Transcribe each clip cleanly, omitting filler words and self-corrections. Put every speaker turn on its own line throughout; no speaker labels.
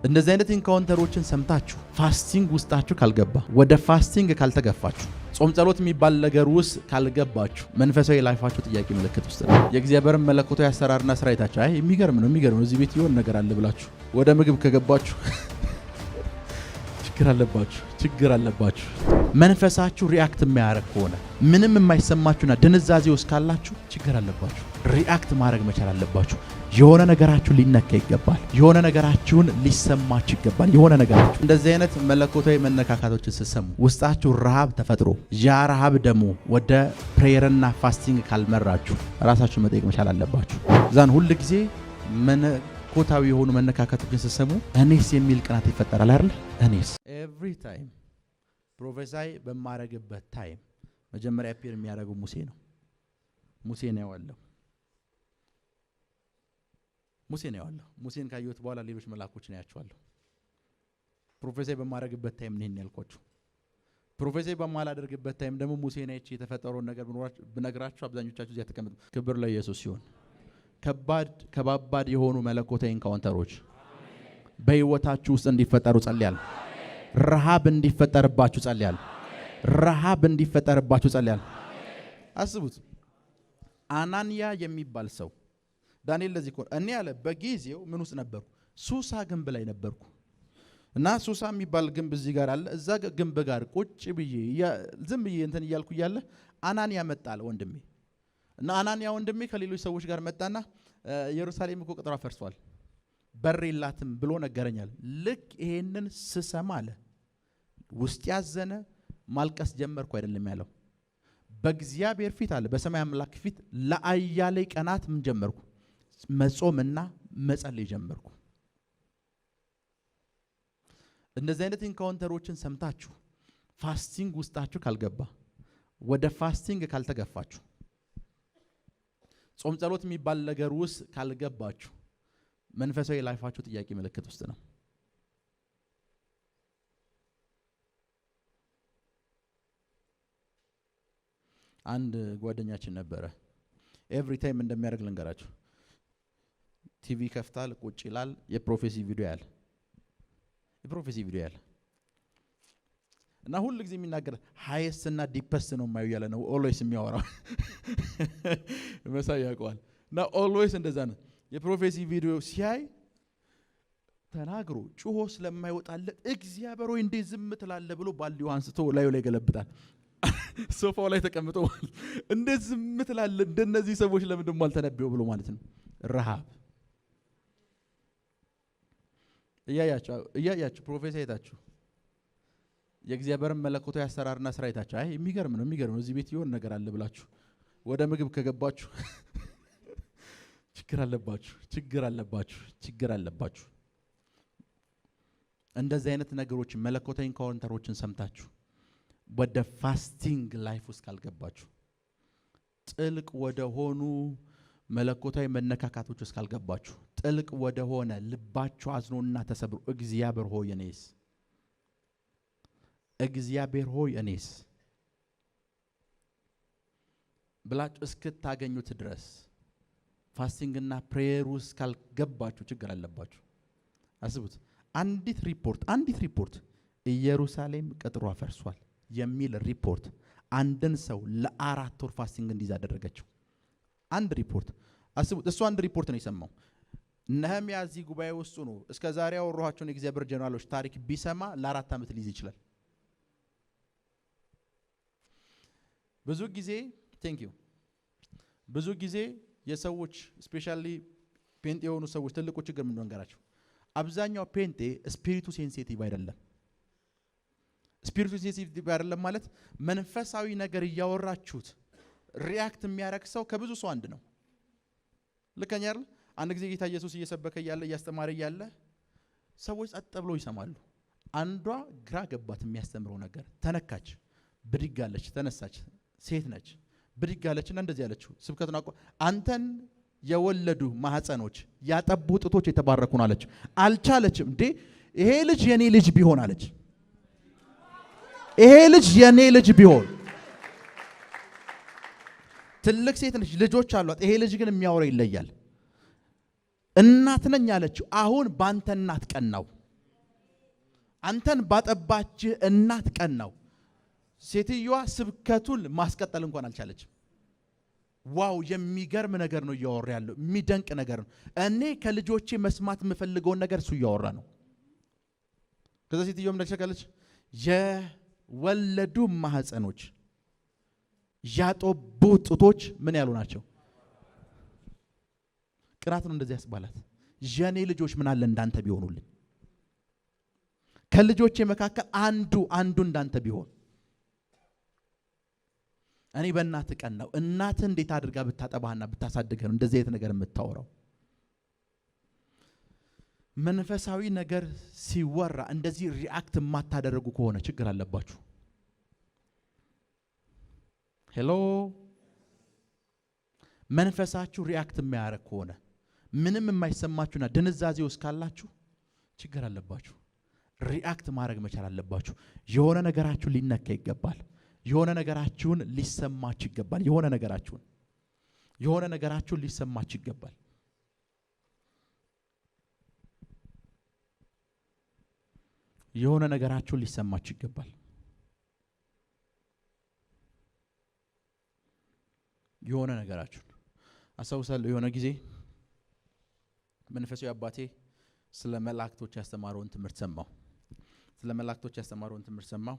እንደዚህ አይነት ኢንካውንተሮችን ሰምታችሁ ፋስቲንግ ውስጣችሁ ካልገባ ወደ ፋስቲንግ ካልተገፋችሁ ጾም ጸሎት የሚባል ነገር ውስጥ ካልገባችሁ መንፈሳዊ ላይፋችሁ ጥያቄ ምልክት ውስጥ ነው። የእግዚአብሔር መለኮታዊ አሰራርና ስራ አይታችሁ አይ የሚገርም ነው እዚህ ቤት ይሆን ነገር አለ ብላችሁ ወደ ምግብ ከገባችሁ ችግር አለባችሁ። መንፈሳችሁ ሪአክት የሚያደርግ ከሆነ ምንም የማይሰማችሁና ድንዛዜ ውስጥ ካላችሁ ችግር አለባችሁ። ሪአክት ማድረግ መቻል አለባችሁ። የሆነ ነገራችሁ ሊነካ ይገባል። የሆነ ነገራችሁን ሊሰማችሁ ይገባል። የሆነ ነገራችሁ እንደዚህ አይነት መለኮታዊ መነካካቶችን ስትሰሙ ውስጣችሁ ረሃብ ተፈጥሮ ያ ረሃብ ደግሞ ወደ ፕሬየርና ፋስቲንግ ካልመራችሁ ራሳችሁ መጠየቅ መቻል አለባችሁ። ዛን ሁሉ ጊዜ መለኮታዊ የሆኑ መነካካቶችን ስትሰሙ እኔስ የሚል ቅናት ይፈጠራል አይደል? እኔስ ኤቭሪ ታይም ፕሮፌሳይ በማረግበት ታይም መጀመሪያ አፒር የሚያደርገው ሙሴ ነው። ሙሴን ያዋለሁ። ሙሴን ካየሁት በኋላ ሌሎች መላእክቶችን ያያቸዋለሁ። ፕሮፌሳይ በማረግበት ታይም ነኝ ያልኳችሁ። ፕሮፌሳይ በማላደርግበት ታይም ደግሞ ሙሴን አይቼ የተፈጠረውን ነገር ብነግራችሁ አብዛኞቻችሁ እዚያ ተቀምጡ። ክብር ለኢየሱስ ይሁን። ከባባድ የሆኑ መለኮታዊ ኢንካውንተሮች በህይወታችሁ ውስጥ እንዲፈጠሩ ጸልያለሁ። ረሃብ እንዲፈጠርባችሁ ጸልያለሁ። አስቡት፣ አናንያ የሚባል ሰው ዳንኤል ለዚህ እኮ እኔ ያለ በጊዜው ምን ውስጥ ነበርኩ? ሱሳ ግንብ ላይ ነበርኩ እና ሱሳ የሚባል ግንብ እዚህ ጋር አለ። እዛ ግንብ ጋር ቁጭ ብዬ ዝም ብዬ እንትን እያልኩ እያለ አናንያ መጣለ ወንድሜ። እና አናንያ ወንድሜ ከሌሎች ሰዎች ጋር መጣና ኢየሩሳሌም እኮ ቅጥሯ ፈርሷል፣ በር የላትም ብሎ ነገረኛል። ልክ ይሄንን ስሰማ አለ ውስጥ ያዘነ ማልቀስ ጀመርኩ። አይደለም ያለው በእግዚአብሔር ፊት አለ በሰማይ አምላክ ፊት ለአያሌ ቀናት ምን ጀመርኩ? መጾምና መጸለይ ጀመርኩ። እንደዚህ አይነት ኢንካውንተሮችን ሰምታችሁ ፋስቲንግ ውስጣችሁ ካልገባ ወደ ፋስቲንግ ካልተገፋችሁ ጾም ጸሎት የሚባል ነገር ውስጥ ካልገባችሁ መንፈሳዊ ላይፋችሁ ጥያቄ ምልክት ውስጥ ነው። አንድ ጓደኛችን ነበረ። ኤቭሪ ታይም እንደሚያደርግ ልንገራችሁ። ቲቪ ከፍታል፣ ቁጭ ይላል፣ የፕሮፌሲ ቪዲዮ ያለ እና ሁሉ ጊዜ የሚናገር ሃይስ እና ዲፐስ ነው የማየው ያለ ነው። ኦልዌይስ የሚያወራው መሳይ ያውቀዋል። እና ኦልዌይስ እንደዛ ነው። የፕሮፌሲ ቪዲዮ ሲያይ ተናግሮ ጩሆ ስለማይወጣለት እግዚአብሔር ሆይ እንዴት ዝም ትላለህ ብሎ ባልዲው አንስቶ ላዩ ላይ ገለብጣል። ሶፋው ላይ ተቀምጦ እንዴት ዝም ትላለህ እንደነዚህ ሰዎች ለምን ደሞ አልተነበየው ብሎ ማለት ነው። ረሃብ እያያችሁ ፕሮፌሲ አይታችሁ የእግዚአብሔር መለኮታዊ አሰራርና ስራ አይታችሁ አይ የሚገርም ነው እዚህ ቤት ይሆን ነገር አለ ብላችሁ ወደ ምግብ ከገባችሁ ችግር አለባችሁ። እንደዚህ አይነት ነገሮች መለኮታዊ ኢንካውንተሮችን ሰምታችሁ ወደ ፋስቲንግ ላይፍ ውስጥ ካልገባችሁ ጥልቅ ወደ ሆኑ መለኮታዊ መነካካቶች ውስጥ ካልገባችሁ ጥልቅ ወደ ሆነ ልባችሁ አዝኖና ተሰብሮ እግዚአብሔር ሆይ እኔስ ብላችሁ እስክታገኙት ድረስ ፋስቲንግና ፕሬየር ውስጥ ካልገባችሁ ችግር አለባችሁ። አስቡት፣ አንዲት ሪፖርት ኢየሩሳሌም ቅጥሯ ፈርሷል የሚል ሪፖርት አንድን ሰው ለ4 ወር ፋስቲንግ እንዲይዝ አደረገችው። አንድ ሪፖርት አስቡት። እሱ አንድ ሪፖርት ነው የሰማው። ነህምያ እዚህ ጉባኤ ውስጥ ነው እስከዛሬ ያወራኋቸውን የእግዚአብሔር ጀነራሎች ታሪክ ቢሰማ ለ4 ዓመት ሊይዝ ይችላል። ብዙ ጊዜ የሰዎች ስፔሻሊ ፔንጤ የሆኑ ሰዎች ትልቁ ችግር ምን እንደሆነጋራቸው አብዛኛው ፔንጤ ስፒሪቱ ሴንሲቲቭ አይደለም። ስፒሪቱ ሴንሲቲቭ አይደለም ማለት መንፈሳዊ ነገር እያወራችሁት ሪአክት የሚያረክ ሰው ከብዙ ሰው አንድ ነው። ልከኛ አይደል? አንድ ጊዜ ጌታ ኢየሱስ እየሰበከ ያለ እያስተማረ ያለ ሰዎች ጸጥ ብለው ይሰማሉ። አንዷ ግራ ገባት የሚያስተምረው ነገር። ተነካች፣ ብድግ አለች፣ ተነሳች። ሴት ነች። ብድግ አለችና እንደዚህ ያለችው ስብከቱን አንተን የወለዱ ማህፀኖች ያጠቡ ጡቶች የተባረኩ ነው አለች። አልቻለችም። እንዴ ይሄ ልጅ የኔ ልጅ ቢሆን አለች። ትልቅ ሴት ነች፣ ልጆች አሏት። ይሄ ልጅ ግን የሚያወራው ይለያል። እናት ነኝ አለችው። አሁን ባንተ እናት ቀናው። አንተን ባጠባች እናት ቀን ነው። ሴትዮዋ ስብከቱን ማስቀጠል እንኳን አልቻለችም። ዋው የሚገርም ነገር ነው እያወራ ያለው፣ የሚደንቅ ነገር ነው። እኔ ከልጆቼ መስማት የምፈልገውን ነገር እሱ እያወራ ነው። ከዛ ሴትዮዋ እንደተሸከለች የወለዱ ማህፀኖች ያጠቡ ጡቶች ምን ያሉ ናቸው? ቅናት ነው እንደዚህ ያስባላት። የኔ ልጆች ምን አለ እንዳንተ ቢሆኑልኝ፣ ከልጆቼ መካከል አንዱ እንዳንተ ቢሆን። እኔ በእናት ቀን ነው። እናት እንዴት አድርጋ ብታጠባህና ብታሳድገህ ነው እንደዚህ አይነት ነገር የምታወራው? መንፈሳዊ ነገር ሲወራ እንደዚህ ሪአክት የማታደርጉ ከሆነ ችግር አለባችሁ። ሄሎ፣ መንፈሳችሁ ሪአክት የሚያደርግ ከሆነ ምንም የማይሰማችሁና ድንዛዜ ውስጥ ካላችሁ ችግር አለባችሁ። ሪአክት ማድረግ መቻል አለባችሁ። የሆነ ነገራችሁ ሊነካ ይገባል። የሆነ ነገራችሁን ሊሰማችሁ ይገባል። የሆነ ነገራችሁን ሊሰማችሁ ይገባል። የሆነ ነገራችሁን ሊሰማችሁ ይገባል። የሆነ ነገራችሁን አሳውሳለሁ። የሆነ ጊዜ መንፈሳዊ አባቴ ስለ መላእክቶች ያስተማረውን ትምህርት ሰማሁ።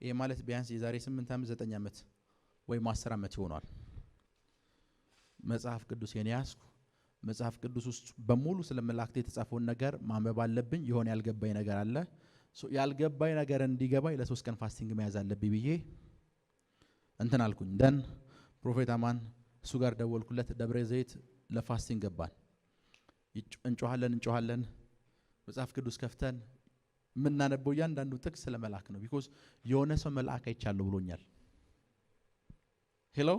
ይሄ ማለት ቢያንስ የዛሬ 8 ዓመት 9 ዓመት ወይም 10 ዓመት ይሆናል። መጽሐፍ ቅዱስ የያዝኩ መጽሐፍ ቅዱስ ውስጥ በሙሉ ስለ መላእክት የተጻፈውን ነገር ማንበብ አለብኝ። የሆነ ያልገባኝ ነገር አለ። ያልገባኝ ነገር እንዲገባኝ ለ3 ቀን ፋስቲንግ መያዝ አለብኝ ብዬ እንትን አልኩኝ። ደን ፕሮፌት አማን እሱ ጋር ደወልኩለት። ደብረ ዘይት ለፋስቲንግ ገባን። እንጮሃለን መጽሐፍ ቅዱስ ከፍተን ምናነበው ያንዳንዱ ጥቅስ ስለ መልአክ ነው። ቢኮዝ የሆነ ሰው መልአክ አይቻለው ብሎኛል። ሄሎ፣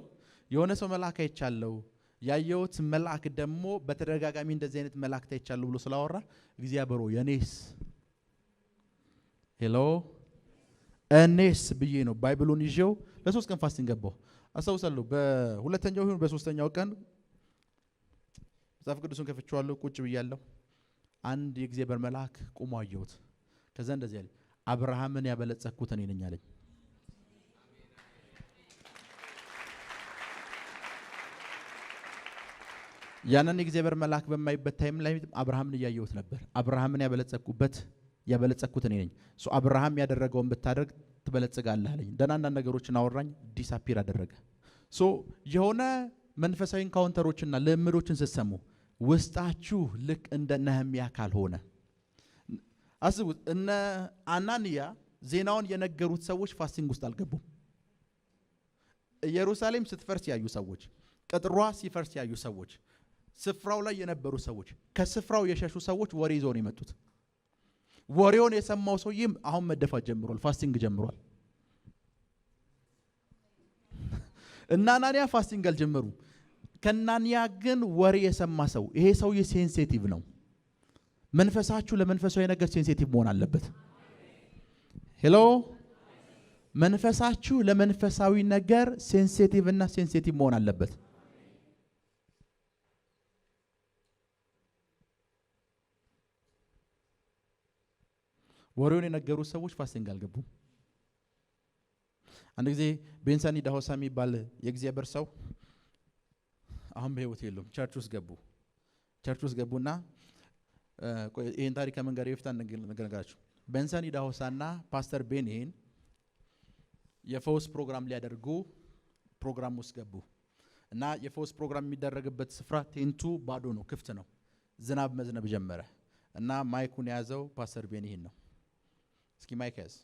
የሆነ ሰው መልአክ አይቻለው፣ ያየሁት መልአክ ደግሞ በተደጋጋሚ እንደዚህ አይነት መልአክ አይቻለው ብሎ ስላወራ እግዚአብሔር የኔስ ሄሎ እኔስ ብዬ ነው ባይብሉን ይዤው ለ3 ቀን ፋስቲንግ ገባሁ። አሳውሳለሁ። በሁለተኛው ይሁን በሶስተኛው ቀን መጽሐፍ ቅዱስን ከፍቼዋለሁ። ቁጭ ብያለሁ። አንድ የእግዚአብሔር መልአክ ቆሞ አየሁት። ከዛ እንደዚህ ያለ አብርሃምን ያበለጸኩት እኔ ነኝ አለኝ። ያንን የእግዚአብሔር መልአክ በማይበት ታይም ላይ አብርሃምን እያየሁት ነበር። አብርሃምን ያበለጸኩት እኔ ነኝ። አብርሃም ያደረገውን ብታደርግ ትበለጽጋለህ አለኝ። ደናና ነገሮችን አወራኝ። ዲስአፒር አደረገ። የሆነ መንፈሳዊ ኢንካውንተሮችና ልምዶችን ስትሰሙ ውስጣችሁ ልክ እንደ ነህምያ ካልሆነ አስቡት። እነ አናንያ ዜናውን የነገሩት ሰዎች ፋስቲንግ ውስጥ አልገቡም። ኢየሩሳሌም ስትፈርስ ያዩ ሰዎች፣ ቅጥሯ ሲፈርስ ያዩ ሰዎች፣ ስፍራው ላይ የነበሩ ሰዎች፣ ከስፍራው የሸሹ ሰዎች ወሬ ይዘው ነው የመጡት። ወሬውን የሰማው ሰውዬም አሁን መደፋት ጀምሯል። ፋስቲንግ ጀምሯል። እና አናንያ ፋስቲንግ አልጀመሩ። ከናንያ ግን ወሬ የሰማ ሰው፣ ይሄ ሰውዬ ሴንሲቲቭ ነው። መንፈሳችሁ ለመንፈሳዊ ነገር ሴንሲቲቭ መሆን አለበት። ሄሎ፣ መንፈሳችሁ ለመንፈሳዊ ነገር ሴንሲቲቭ እና ሴንሲቲቭ መሆን አለበት። ወሬውን የነገሩ ሰዎች ፋስቲንግ አልገቡም። አንድ ጊዜ ቤንሳኒ ዳሆሳ የሚባል የእግዚአብሔር ሰው አሁን በህይወት የሉም። ቸርች ውስጥ ገቡና ይሄን ታሪክ ከመንገር ይፍታን ነገራችሁ። ቤንሳኒ ዳሆሳና ፓስተር ቤኒን የፈውስ ፕሮግራም ሊያደርጉ ፕሮግራም ውስጥ ገቡ እና የፈውስ ፕሮግራም የሚደረግበት ስፍራ ቴንቱ ባዶ ነው፣ ክፍት ነው። ዝናብ መዝነብ ጀመረ እና ማይኩን ያዘው ፓስተር ቤኒን ነው። እስኪ ማይክ ያዝ።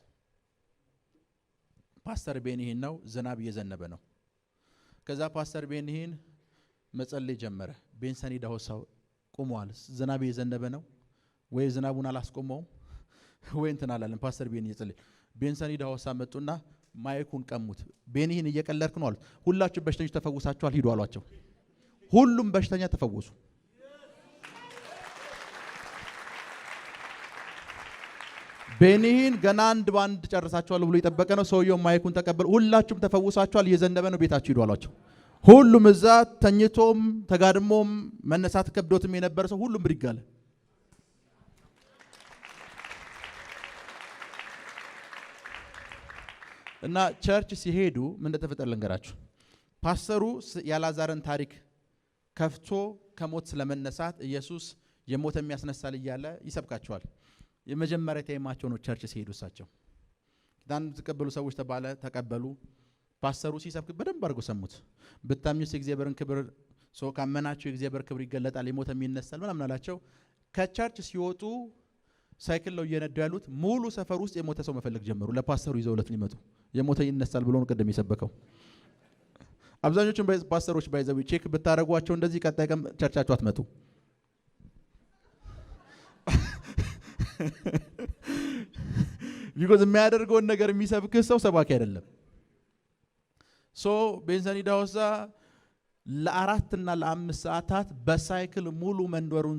ፓስተር ቤኒን ነው። ዝናብ እየዘነበ ነው። ከዛ ፓስተር ቤኒን መጸለይ ጀመረ። ቤንሳኒ ዳሆሳው ቆሟል። ዝናብ እየዘነበ ነው። ወይ ዝናቡን አላስቆመው ወይ እንትን አላለም። ፓስተር ቤኒን ይጸልይ። ቤንሳኒ ዳሆሳ መጡና ማይኩን ቀሙት። ቤኒን እየቀለድክ ነው አሉት። ሁላችሁ በሽተኞች ተፈውሳችኋል ሂዱ አሏቸው። ሁሉም በሽተኛ ተፈወሱ። ቤኒን ገና አንድ ባንድ ጨርሳችኋል ብሎ ይጠበቀ ነው። ሰውየው ማይኩን ተቀበል። ሁላችሁም ተፈውሳችኋል፣ እየዘነበ ነው፣ ቤታችሁ ሂዱ አሏቸው። ሁሉም እዛ ተኝቶም ተጋድሞም መነሳት ከብዶትም የነበረ ሰው ሁሉም ብድግ አለ። እና ቸርች ሲሄዱ ምን እንደተፈጠረ ልንገራችሁ። ፓስተሩ ያላዛርን ታሪክ ከፍቶ ከሞት ስለመነሳት ኢየሱስ የሞት የሚያስነሳል እያለ ይሰብካቸዋል። የመጀመሪያ ታይማቸው ነው ቸርች ሲሄዱ እሳቸው ዳን ተቀበሉ ሰዎች ተባለ ተቀበሉ። ፓስተሩ ሲሰብክ በደንብ አድርገው ሰሙት። ብታምኙስ የእግዚአብሔርን ክብር ሰው ካመናችሁ የእግዚአብሔር ክብር ይገለጣል የሞት የሚነሳል ምናምን አላቸው። ከቸርች ሲወጡ ሳይክል ነው እየነዱ ያሉት። ሙሉ ሰፈር ውስጥ የሞተ ሰው መፈለግ ጀመሩ። ለፓስተሩ ይዘውለት ሊመጡ የሞተ ይነሳል ብሎ ነው ቀደም የሰበከው። አብዛኞቹን ፓስተሮች ባይዘው ቼክ ብታረጓቸው እንደዚህ ቀጣይ ቀን ቸርቻቸው አትመጡ። ቢኮዝ የሚያደርገውን ነገር የሚሰብክ ሰው ሰባኪ አይደለም። ሶ ቤንሰን ዳውሳ ለ4 እና ለ5 ሰዓታት በሳይክል ሙሉ መንደሩን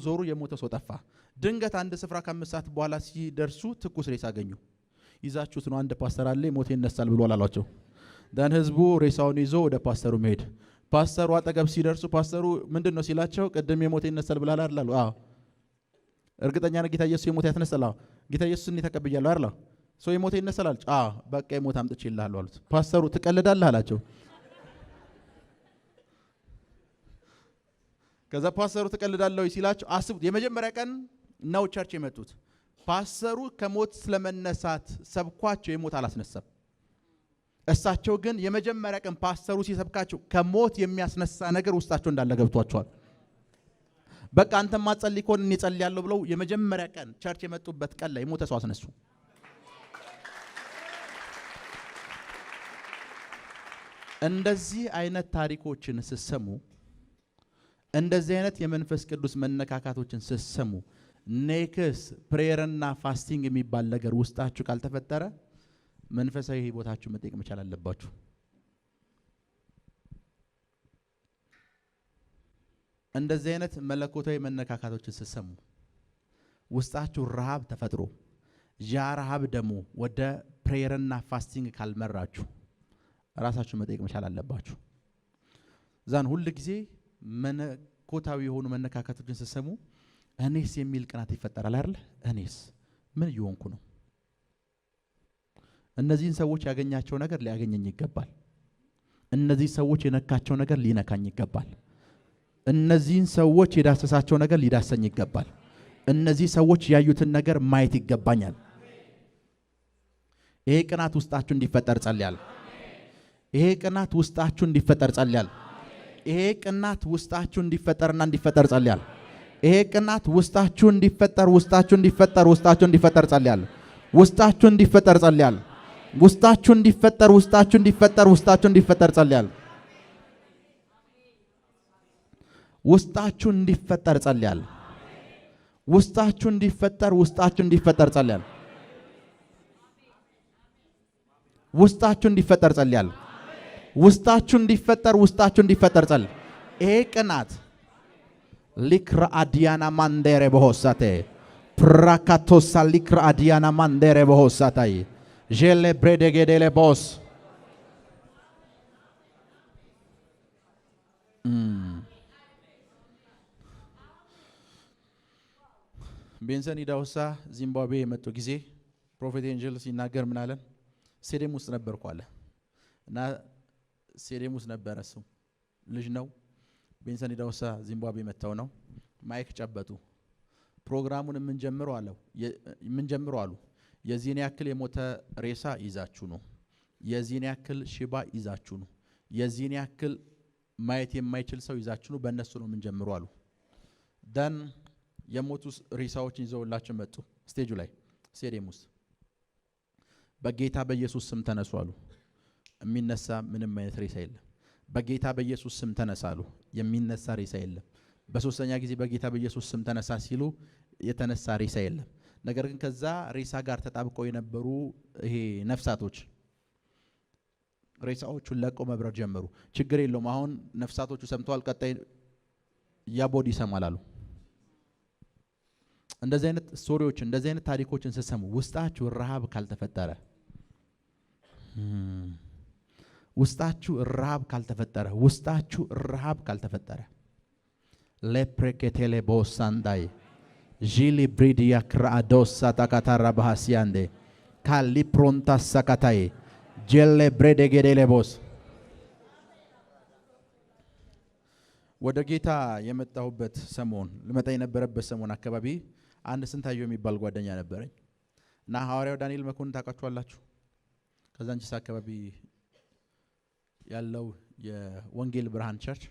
ዞሩ የሞተ ሰው ጠፋ። ድንገት አንድ ስፍራ ከ5 ሰዓት በኋላ ሲደርሱ ትኩስ ሬሳ አገኙ። ይዛችሁት ነው አንድ ፓስተር አለ ሞት ይነሳል ብሎ አላሏቸው። ዳን ህዝቡ ሬሳውን ይዞ ወደ ፓስተሩ መሄድ። ፓስተሩ አጠገብ ሲደርሱ ፓስተሩ ምንድነው ሲላቸው ቅድም የሞት ይነሳል ብላል አይደል? አዎ። እርግጠኛ ነህ ጌታ ኢየሱስ የሞት ያስነሳል? አዎ። ጌታ ኢየሱስን ተቀበያለሁ አይደል? ሰው የሞት ይነሳል አለ። አዎ። በቃ የሞት አምጥቼልሃለሁ አሉት። ፓስተሩ ትቀልዳለህ አላቸው። ከዛ ፓስተሩ ትቀልዳለህ ሲላቸው አስቡት፣ የመጀመሪያ ቀን ነው ቸርች የመጡት። ፓስተሩ ከሞት ስለመነሳት ሰብኳቸው የሞት አላስነሳም። እሳቸው ግን የመጀመሪያ ቀን ፓስተሩ ሲሰብካቸው ከሞት የሚያስነሳ ነገር ውስጣቸው እንዳለ ገብቷቸዋል። በቃ አንተማ ጸልይ ኮን እኔ ጸልያለሁ ብለው የመጀመሪያ ቀን ቸርች የመጡበት ቀን ላይ ሞተ ሰው አስነሱ። እንደዚህ አይነት ታሪኮችን ስትሰሙ፣ እንደዚህ አይነት የመንፈስ ቅዱስ መነካካቶችን ስትሰሙ ኔክስ ፕሬየርና ፋስቲንግ የሚባል ነገር ውስጣችሁ ካልተፈጠረ መንፈሳዊ ህይወታችሁ መጠየቅ መቻል አለባችሁ። እንደዚህ አይነት መለኮታዊ መነካካቶችን ስትሰሙ ውስጣችሁ ረሃብ ተፈጥሮ ያ ረሃብ ደግሞ ወደ ፕሬየርና ፋስቲንግ ካልመራችሁ ራሳችሁ መጠየቅ መቻል አለባችሁ። ዛን ሁሉ ጊዜ መለኮታዊ የሆኑ መነካካቶችን ስትሰሙ እኔስ የሚል ቅናት ይፈጠራል አይደል? እኔስ ምን እየሆንኩ ነው? እነዚህን ሰዎች ያገኛቸው ነገር ሊያገኘኝ ይገባል። እነዚህ ሰዎች የነካቸው ነገር ሊነካኝ ይገባል። እነዚህን ሰዎች የዳሰሳቸው ነገር ሊዳሰኝ ይገባል። እነዚህ ሰዎች ያዩትን ነገር ማየት ይገባኛል። ይሄ ቅናት ውስጣችሁ እንዲፈጠር ጸልያለሁ። ይሄ ቅናት ውስጣችሁ እንዲፈጠር ጸልያለሁ። ይሄ ቅናት ውስጣችሁ እንዲፈጠርና እንዲፈጠር ጸልያለሁ። ይሄ ቅናት ውስጣችሁ እንዲፈጠር ጸልያለሁ። ውስጣችሁ እንዲፈጠር ጸልያለሁ። ውስጣችሁ እንዲፈጠር ጸልያለሁ። ውስጣችሁ እንዲፈጠር ጸልያለሁ። ውስጣችሁ እንዲፈጠር ጸልያለሁ። ውስጣችሁ እንዲፈጠር ጸልያለሁ። ውስጣችሁ እንዲፈጠር ጸልያለሁ። ይሄ ቅናት ሊክራ አዲያና ማንደረ በሆሳቴ ፕራካቶሳ ሊክራ አዲያና ማንደረ በሆሳታይ ጀለ ብሬደገደለ ቦስ ቤንሰን ዳውሳ ዚምባብዌ የመጡ ጊዜ ፕሮፌት ኤንጀል ሲናገር ምን አለን? ስቴዲየም ውስጥ ነበርኩ አለ እና ስቴዲየም ውስጥ ነበረ። እሱ ልጅ ነው። ቤንሰን ዳውሳ ዚምባብዌ መጣው ነው። ማይክ ጨበጡ። ፕሮግራሙን ምን ጀምሩ አሉ። የዚህን ያክል የሞተ ሬሳ ይዛችሁ ነው። የዚህን ያክል ሽባ ይዛችሁ ነው። የዚህን ያክል ማየት የማይችል ሰው ይዛችሁ ነው። በእነሱ ነው ምን ጀምሩ አሉ። ዳን የሞቱ ሬሳዎችን ይዘውላችሁ መጡ። ስቴጁ ላይ ስቴዲየም ውስጥ በጌታ በኢየሱስ ስም ተነሱ አሉ። የሚነሳ ምንም አይነት ሬሳ የለም። በጌታ በኢየሱስ ስም ተነሳሉ። የሚነሳ ሬሳ የለም። በሶስተኛ ጊዜ በጌታ በኢየሱስ ስም ተነሳ ሲሉ የተነሳ ሬሳ የለም። ነገር ግን ከዛ ሬሳ ጋር ተጣብቀው የነበሩ ይሄ ነፍሳቶች ሬሳዎቹን ለቀው መብረር ጀመሩ። ችግር የለውም አሁን ነፍሳቶቹ ሰምተዋል፣ ቀጣይ ያቦዲ ይሰማላሉ። እንደዚህ አይነት ስቶሪዎች እንደዚህ አይነት ታሪኮችን ሲሰሙ ውስጣችሁ ረሃብ ካልተፈጠረ ለፕሬኬቴሌ ቦሳንዳይ ጂሊ ብሪዲያ ክራዶሳ ታካታራ ባሃሲያንዴ ካሊፕሮንታ ሳካታይ ጀለ ብሬደጌዴሌቦስ ወደ ጌታ የመጣሁበት ሰሞን ልመጣ የነበረበት ሰሞን አካባቢ አንድ ስንታየው የሚባል ጓደኛ ነበረኝ እና ሐዋርያው ዳንኤል መኮንን ታውቃችኋላችሁ? ከዛንቺስ አካባቢ ያለው የወንጌል ብርሃን ቸርች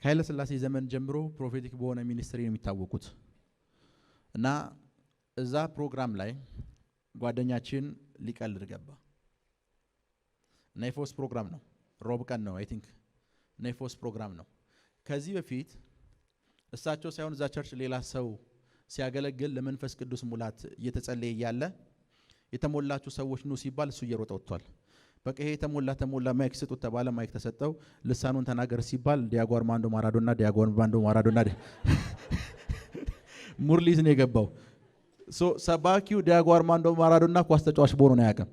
ከኃይለ ሥላሴ ዘመን ጀምሮ ፕሮፌቲክ በሆነ ሚኒስትሪ ነው የሚታወቁት እና እዛ ፕሮግራም ላይ ጓደኛችን ሊቀልድ ገባ። ናይፎስ ፕሮግራም ነው፣ ሮብ ቀን ነው አይ ቲንክ ናይፎስ ፕሮግራም ነው። ከዚህ በፊት እሳቸው ሳይሆን እዛ ቸርች ሌላ ሰው ሲያገለግል ለመንፈስ ቅዱስ ሙላት እየተጸለየ ያለ የተሞላችሁ ሰዎች ነው ሲባል እሱ እየሮጠ ወጥቷል። በቃ ይሄ ተሞላ ማይክ ስጡት ተባለ። ማይክ ተሰጠው። ልሳኑን ተናገር ሲባል ዲያጎ አርማንዶ ማራዶና ሙርሊዝ ነው የገባው። ሰባኪው ዲያጎ አርማንዶ ማራዶና ኳስ ተጫዋች በሆነ ነው ያቀም።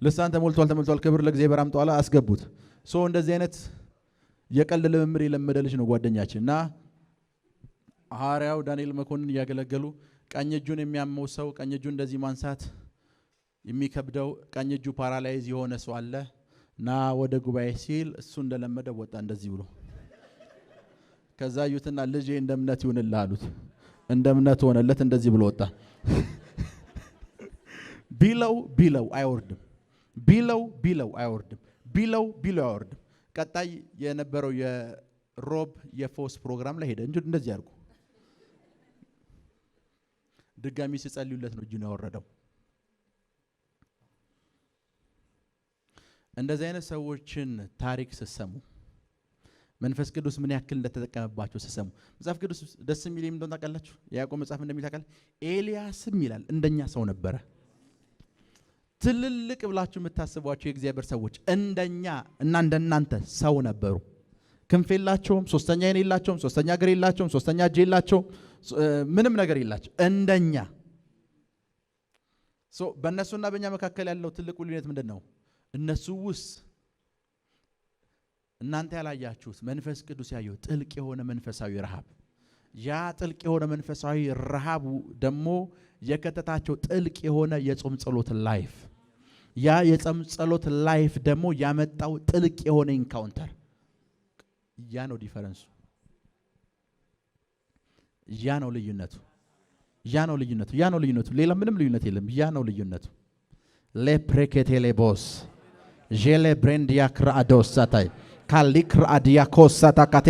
ልሳን ተሞልቷል ክብር ለእግዚአብሔር አምጣዋላ አስገቡት። እንደዚህ አይነት የቀልድ ልምምድ የለመደልሽ ነው ጓደኛችን እና ሐዋርያው ዳንኤል መኮንን ያገለገሉ ቀኝ እጁን የሚያመው ሰው ቀኝ እጁን እንደዚህ ማንሳት የሚከብደው ቀኝ እጁ ፓራላይዝ የሆነ ሰው አለ እና ወደ ጉባኤ ሲል እሱ እንደለመደ ወጣ እንደዚህ ብሎ ከዛ ዩትና ልጄ እንደ እምነት ይሁንልህ አሉት። እንደ እምነት ሆነለት እንደዚህ ብሎ ወጣ። ቢለው አይወርድም። ቢለው አይወርድም። ቀጣይ የነበረው የሮብ የፎስ ፕሮግራም ላይ ሄደ እንጂ እንደዚህ ያርጉ ድጋሚ ሲጸልዩለት ነው እጁን ያወረደው። እንደዚህ አይነት ሰዎችን ታሪክ ሲሰሙ መንፈስ ቅዱስ ምን ያክል እንደተጠቀመባቸው ሲሰሙ መጽሐፍ ቅዱስ ደስ የሚል እንደሆነ ታውቃላችሁ? ያዕቆብ መጽሐፍ እንደሚል ታውቃላችሁ? ኤልያስም ይላል እንደኛ ሰው ነበረ። ትልልቅ ብላችሁ የምታስቧቸው የእግዚአብሔር ሰዎች እንደኛ እና እንደናንተ ሰው ነበሩ። ክንፍ የላቸውም፣ ሶስተኛ ዓይን የላቸውም፣ ሶስተኛ እግር የላቸውም፣ ሶስተኛ እጅ የላቸውም፣ ምንም ነገር የላቸው እንደኛ። በእነሱና በእኛ መካከል ያለው ትልቁ ልዩነት ምንድን ነው? እነሱ ውስጥ እናንተ ያላያችሁት መንፈስ ቅዱስ ያየው ጥልቅ የሆነ መንፈሳዊ ረሃብ፣ ያ ጥልቅ የሆነ መንፈሳዊ ረሃቡ ደግሞ የከተታቸው ጥልቅ የሆነ የጾም ጸሎት ላይፍ፣ ያ የጾም ጸሎት ላይፍ ደግሞ ያመጣው ጥልቅ የሆነ ኢንካውንተር። ያ ነው ዲፈረንሱ። ያ ነው ልዩነቱ። ሌላ ምንም ልዩነት የለም። ያ ነው ልዩነቱ። ለፕሬኬቴሌቦስ ጄሌ ብሬንዲያ ክራዶስ ሳታይ ካሊክራ አዲያኮስ ሳታካቴ